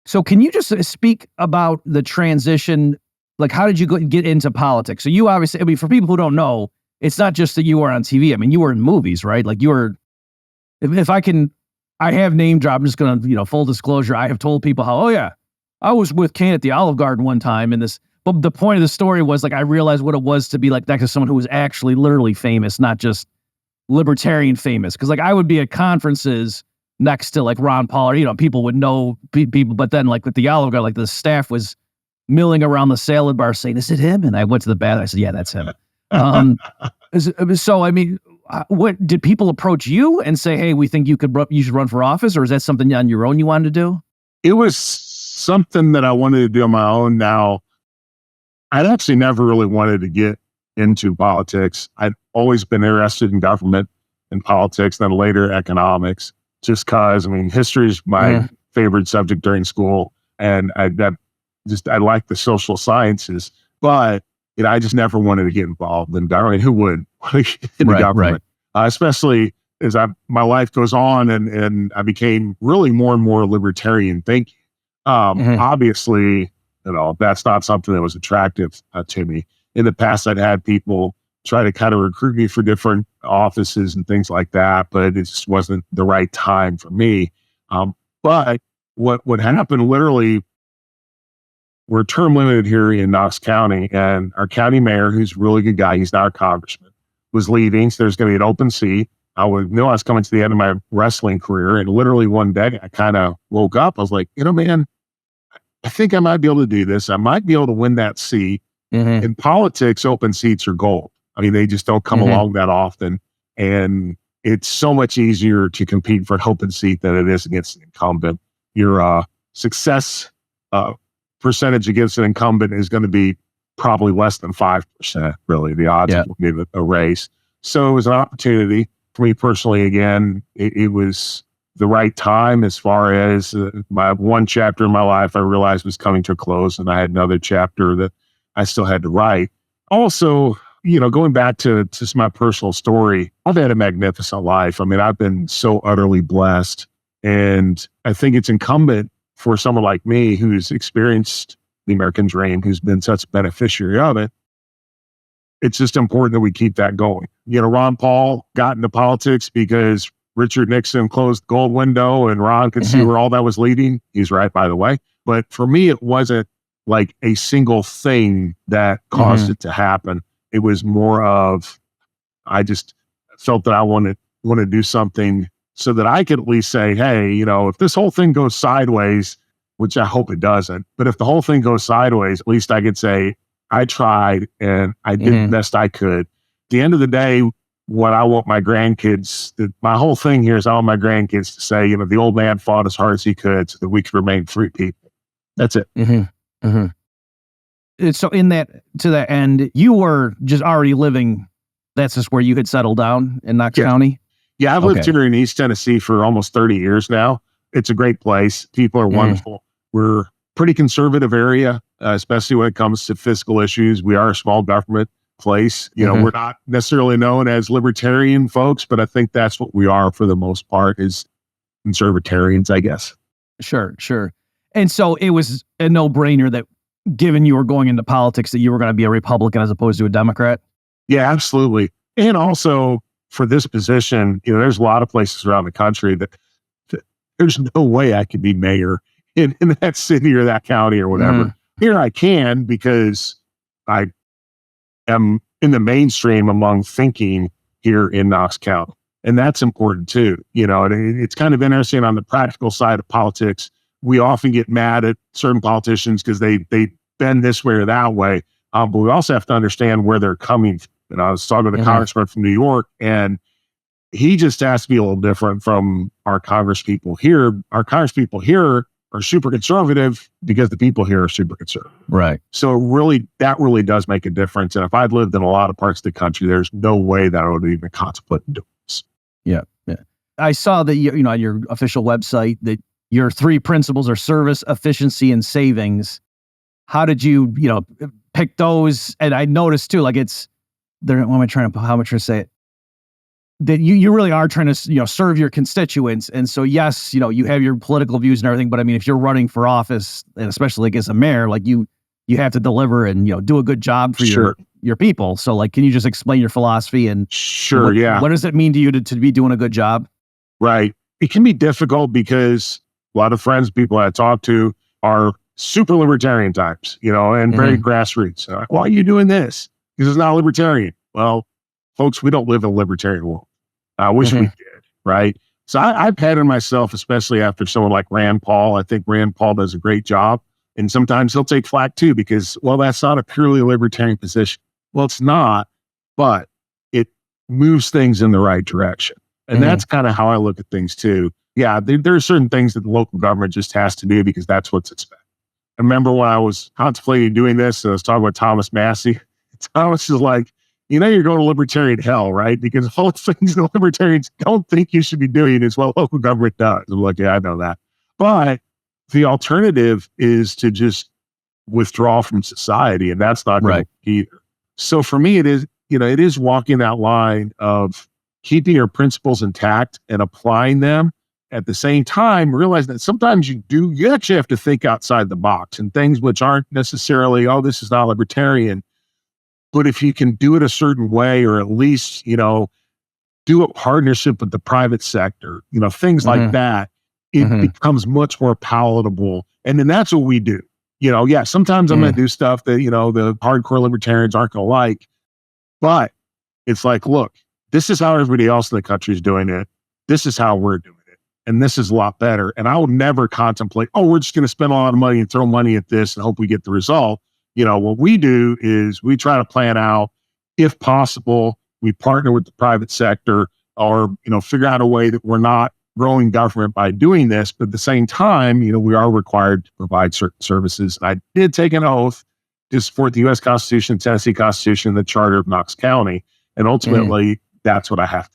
So can you just speak about the transition? Like, how did you get into politics? So you obviously, I mean, for people who don't know, it's not just that you were on TV. I mean, you were in movies, right? Like you were, if I can, I have name drop. I'm just going to, full disclosure. I have told people how, oh yeah, I was with Kane at the Olive Garden one time and this, but the point of the story was like, I realized what it was to be like next to someone who was actually literally famous, not just libertarian famous. Cause like I would be at conferences next to like Ron Paul or, people would know people, but then like with the Olive Garden, like the staff was milling around the salad bar saying, is it him? And I went to the bathroom. I said, yeah, that's him. So, I mean, what did people approach you and say, hey, we think you should run for office? Or is that something on your own you wanted to do? It was something that I wanted to do on my own. Now, I'd actually never really wanted to get into politics. I'd always been interested in government and politics, then later economics, just cause, I mean, history is my favorite subject during school. And I like the social sciences, but I just never wanted to get involved in government. Who would in the government? Right. Especially as my life goes on and I became really more and more libertarian thinking. Obviously, that's not something that was attractive to me. In the past, I'd had people try to kind of recruit me for different offices and things like that, but it just wasn't the right time for me. But what happened literally, we're term limited here in Knox County, and our county mayor, who's a really good guy, he's not a congressman, was leaving. So there's going to be an open seat. I knew I was coming to the end of my wrestling career. And literally one day I kind of woke up. I was like, man, I think I might be able to do this. I might be able to win that seat. In politics, open seats are gold. I mean, they just don't come along that often. And it's so much easier to compete for an open seat than it is against an incumbent. Your success percentage against an incumbent is going to be probably less than 5%, really, the odds of winning a race. So it was an opportunity for me personally. Again, it was the right time as far as my one chapter in my life I realized was coming to a close, and I had another chapter that I still had to write. Also, going back to just my personal story, I've had a magnificent life. I mean, I've been so utterly blessed, and I think it's incumbent for someone like me who's experienced the American dream, who's been such a beneficiary of it. It's just important that we keep that going. Ron Paul got into politics because Richard Nixon closed the gold window and Ron could see where all that was leading. He's right, by the way. But for me, it wasn't like a single thing that caused it to happen. It was more of, I just felt that I wanted to do something so that I could at least say, hey, if this whole thing goes sideways, which I hope it doesn't, but if the whole thing goes sideways, at least I could say, I tried and I did the best I could. At the end of the day, what I want my grandkids, my whole thing here is I want my grandkids to say, the old man fought as hard as he could so that we could remain free people. That's it. So to that end, you were just already living, that's just where you had settled down in Knox County? Yeah, I've lived here in East Tennessee for almost 30 years now. It's a great place. People are wonderful. We're a pretty conservative area, especially when it comes to fiscal issues. We are a small government place. We're not necessarily known as libertarian folks, but I think that's what we are for the most part, is conservatarians, I guess. Sure. And so it was a no-brainer that given you were going into politics that you were going to be a Republican as opposed to a Democrat? Yeah, absolutely. And also for this position, there's a lot of places around the country that there's no way I could be mayor in that city or that county or whatever. Here I can because I am in the mainstream among thinking here in Knox County. And that's important too. It's kind of interesting on the practical side of politics. We often get mad at certain politicians because they bend this way or that way. But we also have to understand where they're coming from. And I was talking to the congressman from New York, and he just has to be a little different from our Congress people here. Our Congress people here are super conservative because the people here are super conservative. Right. So that really does make a difference. And if I'd lived in a lot of parts of the country, there's no way that I would even contemplate doing this. Yeah. I saw that on your official website that your 3 principles are service, efficiency, and savings. How did you, pick those? And I noticed too, like how am I trying to say it? that you really are trying to, serve your constituents. And so, yes, you have your political views and everything, but I mean, if you're running for office, and especially like as a mayor, like you have to deliver and, do a good job for your people. So like, can you just explain your philosophy and what does it mean to you to be doing a good job? Right. It can be difficult because a lot of people I talk to are super libertarian types, and very grassroots. Like, why are you doing this? Because it's not libertarian. Well, folks, we don't live in a libertarian world. I wish we did, right? So I've had in myself, especially after someone like Rand Paul. I think Rand Paul does a great job. And sometimes he'll take flack too, because, well, that's not a purely libertarian position. Well, it's not, but it moves things in the right direction. And that's kind of how I look at things too. Yeah, there are certain things that the local government just has to do because that's what's expected. I remember when I was contemplating doing this, and I was talking with Thomas Massey. Thomas is like, you're going to libertarian hell, right? Because all the things the libertarians don't think you should be doing is what local government does. I'm like, yeah, I know that. But the alternative is to just withdraw from society, and that's not going to either. So for me, it is walking that line of keeping your principles intact and applying them. At the same time, realize that sometimes you actually have to think outside the box and things which aren't necessarily, this is not libertarian. But if you can do it a certain way, or at least, do a partnership with the private sector, things like that, it becomes much more palatable. And then that's what we do. Sometimes I'm going to do stuff that, the hardcore libertarians aren't going to like. But it's like, look, this is how everybody else in the country is doing it. This is how we're doing it. And this is a lot better. And I will never contemplate, we're just going to spend a lot of money and throw money at this and hope we get the result. What we do is we try to plan out, if possible, we partner with the private sector, or, figure out a way that we're not growing government by doing this. But at the same time, we are required to provide certain services. And I did take an oath to support the U.S. Constitution, Tennessee Constitution, and the Charter of Knox County. And ultimately, that's what I have to